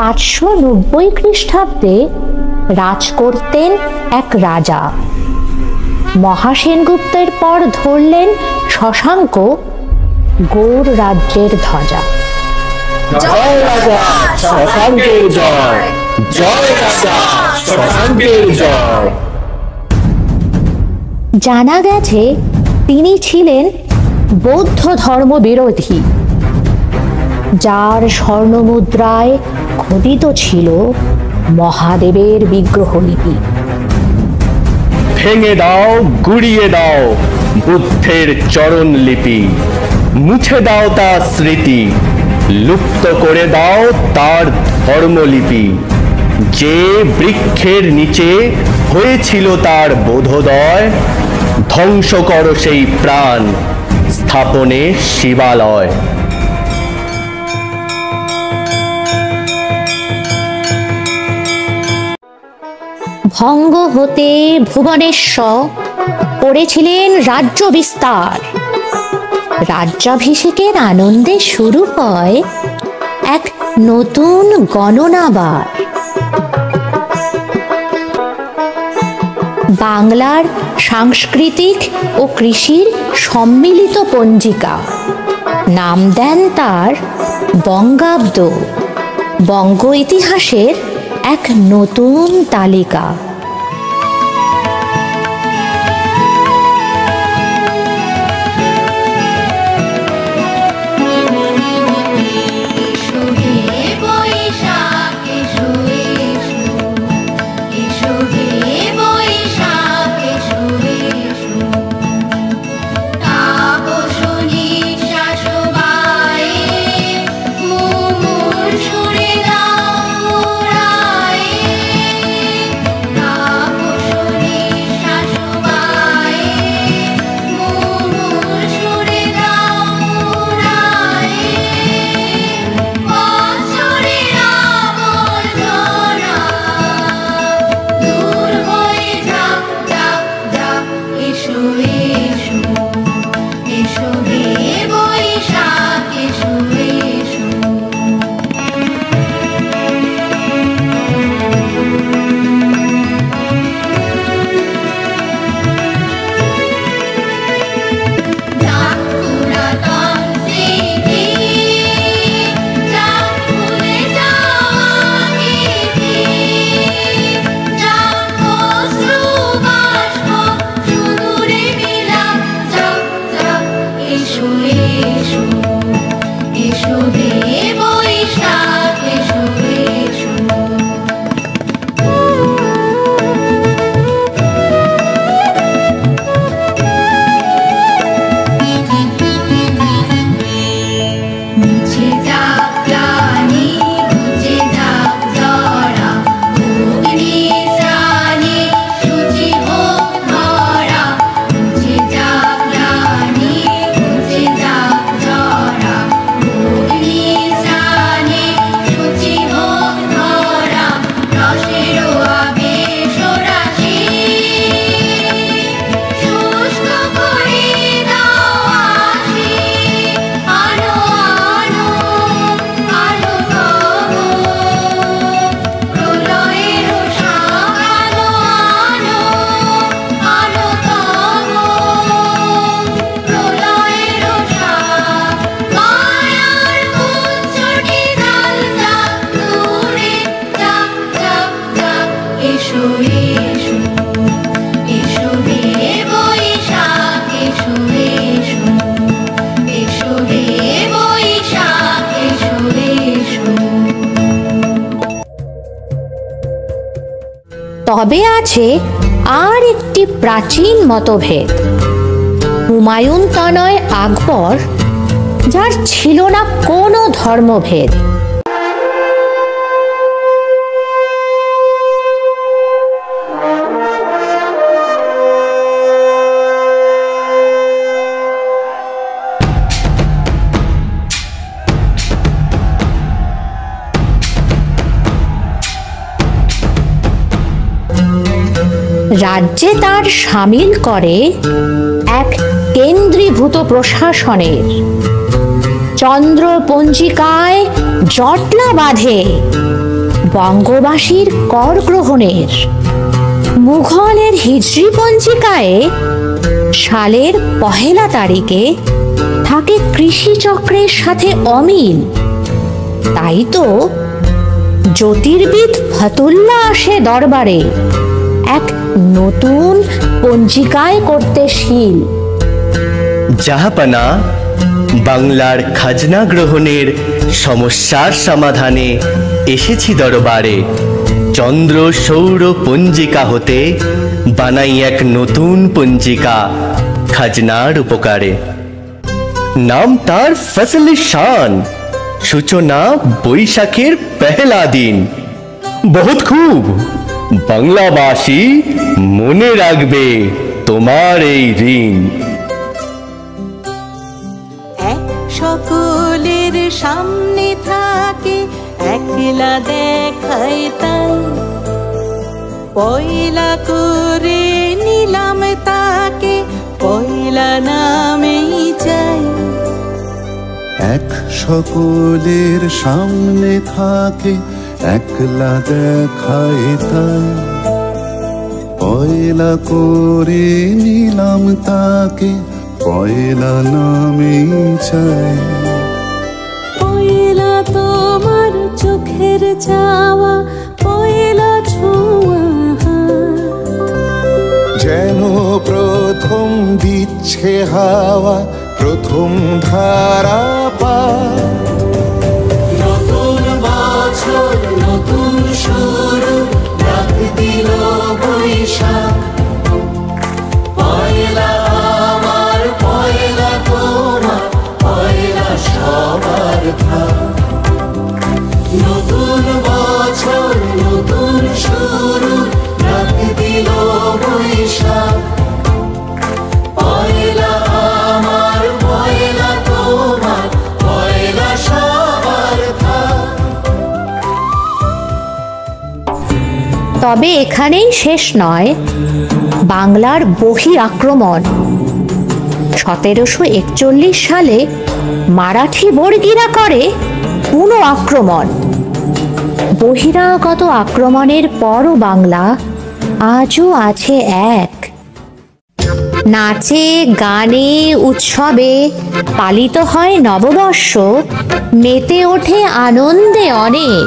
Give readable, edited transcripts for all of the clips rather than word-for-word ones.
590 খ্রিস্টাব্দে রাজ করতেন এক রাজা। মহাসেনগুপ্তের পর ধরলেন শশাঙ্ক গৌড় রাজ্যের ধ্বজা। জয় রাজা শশাঙ্কের জয়, জয় রাজা শশাঙ্কের জয়। জানা গেছে তিনি ছিলেন বৌদ্ধ ধর্ম বিরোধী, যার স্বর্ণমুদ্রায় খোদিত ছিল মহাদেবের বিগ্রহলিপি। ভেঙে দাও, গুড়িয়ে দাও বুদ্ধের চরণ লিপি, মুছে দাও তার স্মৃতি, লুপ্ত করে দাও তার ধর্মলিপি। যে বৃক্ষের নিচে হয়েছিল তার বোধোদয়, ধ্বংস করো সেই প্রাণ, স্থাপনে শিবালয়। ভঙ্গ হতে ভুবনেশ্বর করেছিলেন রাজ্য বিস্তার। রাজ্যাভিষেকের আনন্দে শুরু হয় এক নতুন গণনাবার। বাংলার সাংস্কৃতিক ও কৃষির সম্মিলিত পঞ্জিকা, নাম দেন তার বঙ্গাব্দ। বঙ্গ ইতিহাসের এক নতুন তালিকা। তবে আছে আর একটি প্রাচীন মতভেদ। হুমায়ুন তনয় আকবর, যার ছিল না কোনো ধর্মভেদ। রাজ্যে তার সামিল করে এক কেন্দ্রীভূত প্রশাসনের। চন্দ্র পঞ্জিকায় জটলা বাঁধে বঙ্গবাসীর কর গ্রহণের। মুঘলের হিজরি পঞ্জিকায় সালের 1 তারিখে থাকে কৃষিচক্রের সাথে অমিল। তাই তো জ্যোতির্বিদ ফতুল্লা আসে দরবারে এক নতুন পঞ্জিকায় করতে শিল। জাহাপানা, বাংলার খাজনা গ্রহণের সমস্যার সমাধানে এসেছি দরবারে। চন্দ্র সৌর পঞ্জিকা হতে বানাই এক নতুন পঞ্জিকা খাজনার উপকারে। নাম তার ফসল শান, সূচনা বৈশাখের পহেলা দিন। বহুত খুব, বাংলাবাসী মনে রাখবে তোমার এই ঋণ। এক সকলের সামনে থাকে একলা দেখায় তাই, পয়লা করে নিলাম তাকে পয়লা নামেই চাই। এক সকলের সামনে থাকে একলা দেখায় তাই, পয়লা করে নিলাম তাকে পয়লা নামেই চাই। পয়লা তোমার চোখের চাওয়া, পয়লা ছোঁয়া যেন প্রথম দিচ্ছে হাওয়া, প্রথম ধারা পা। নতুন বছর নতুন শুরু, ডাক দিল বৈশাখ। পয়লা আমার পয়লা তোমার পয়লা সবার ভাগ। নতুন বছর নতুন শুরু, ডাক দিল বৈশাখ। পয়লা আমার পয়লা তোমার পয়লা সবার ভাগ। তবে এখানেই শেষ নয় বাংলার বহি আক্রমণ। 1741 সালে মারাঠি বর্গীরা করে পুনঃ আক্রমণ। বহিরাগত আক্রমণের পরও বাংলা আজও আছে এক। নাচে গানে উৎসবে পালিত হয় নববর্ষ, মেতে ওঠে আনন্দে অনেক।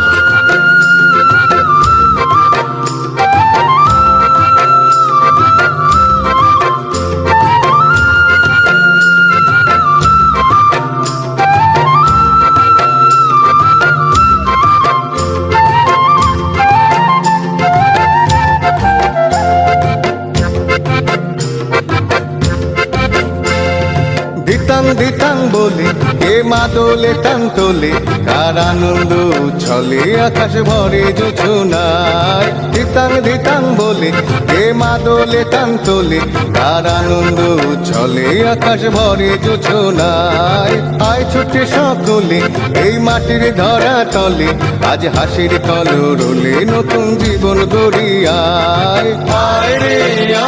দিতাং দিতাং বলে কে মাদলে টান তোলে, কার আনন্দ উচ্ছলে আকাশ ভরে জোছনায়। দিতাং দিতাং বলে কে মাদলে টান তোলে, কার আনন্দ উচ্ছলে আকাশ ভরে জোছনায়। আয় ছুটে সকলে এই মাটির ধরা তলে, আজ হাসির কলরলে নতুন জীবন গড়িয়ায়। আয় রে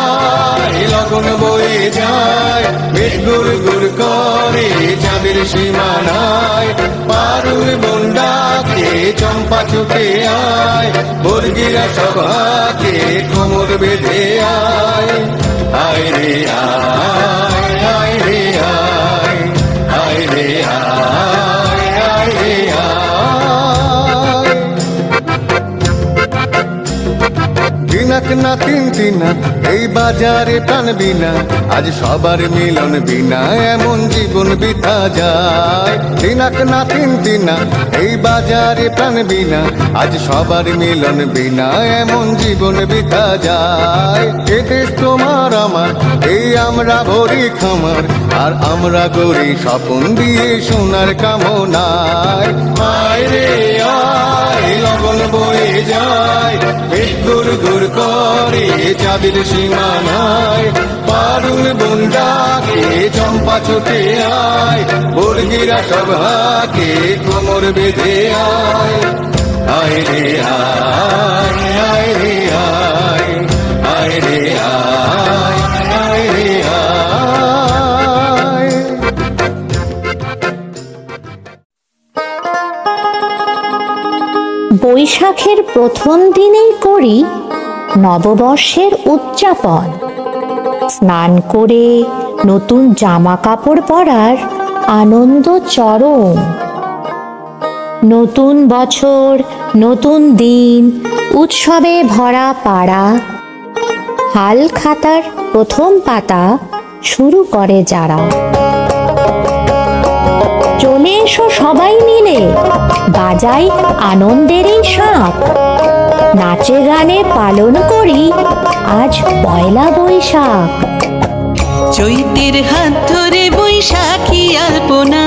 আয়, লগন বয়ে যায়, বেশ গুড় গুড় করে চাঁদের সীমানায়। পারুর বন্ডাকে চম্পা ছুটে আয়, বর্গিরা সভাকে কোমর বেঁধে আয়। আয় রে আয়, আয় রে আয়, আয় রে আয়, আয় রে আয়। দিনাক না তিন দিনা এই বাজারে প্রাণ বিনা, আজ সবার মিলন বিনা এমন জীবন বিতা যায়। দিনাক না তিন দিনা এই বাজারে প্রাণ বিনা, আজ সবার মিলন বিনা এমন জীবন বিতা যায়। এ দেশ তোমার আমার, এই আমরা ভরি খামার, আর আমরা গড়ি স্বপন দিয়ে সোনার কামনায়। আয় রে আয়, লগন বয়ে যায়, পেট গুড় গুড় করে চাঁদের সীমানায়। পারুল বন্ডাকে চম্পা ছুটে আয়, বর্গিরা সভাকে কোমর বেঁধে আয়। আয় রে আয়, আয় রে আয়, আয় রে আয়, আয় রে আয়। বৈশাখের প্রথম দিনেই করি নববর্ষের উদযাপন। স্নান করে নতুন জামা কাপড় পরার আনন্দ চরম। নতুন বছর, নতুন দিন, উৎসবে ভরা পাড়া। হাল খাতার প্রথম পাতা শুরু করে যারা। চলে এসো সবাই মিলে, বাজাই আনন্দেরই শাঁখ। নাচে গানে পালন করি আজ পয়লা বৈশাখ। চৈতের হাত ধরে বৈশাখী আলপনা,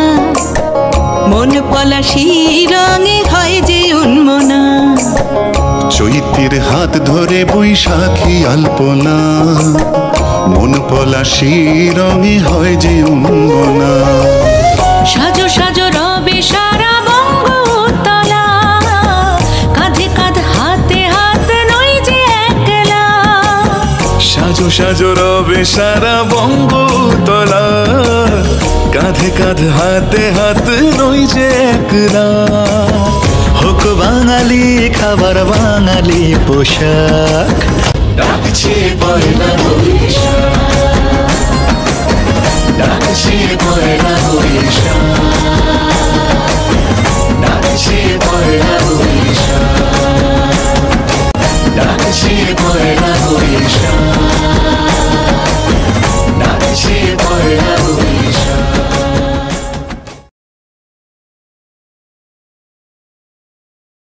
মন পলাশি রঙে হয় যে উন্মনা। চৈতের হাত ধরে বৈশাখী আলপনা, মন পলাশি রঙে হয় যে উন্মনা। সাজো সাজো রবে সারা বঙ্গতলা, কাঁধে কাঁধ হাতে হাত নই যে একলা। সাজো সাজো রবে সারা বঙ্গতলা, কাঁধে কাঁধ হাতে হাত নই যে একলা। হোক বাঙালি খাবার বাঙালি পোশাক, ডাকছে পয়লা বৈশাখ, ডাকছে পয়লা বৈশাখ, ডাকছে পয়লা বৈশাখ, ডাকছে পয়লা বৈশাখ।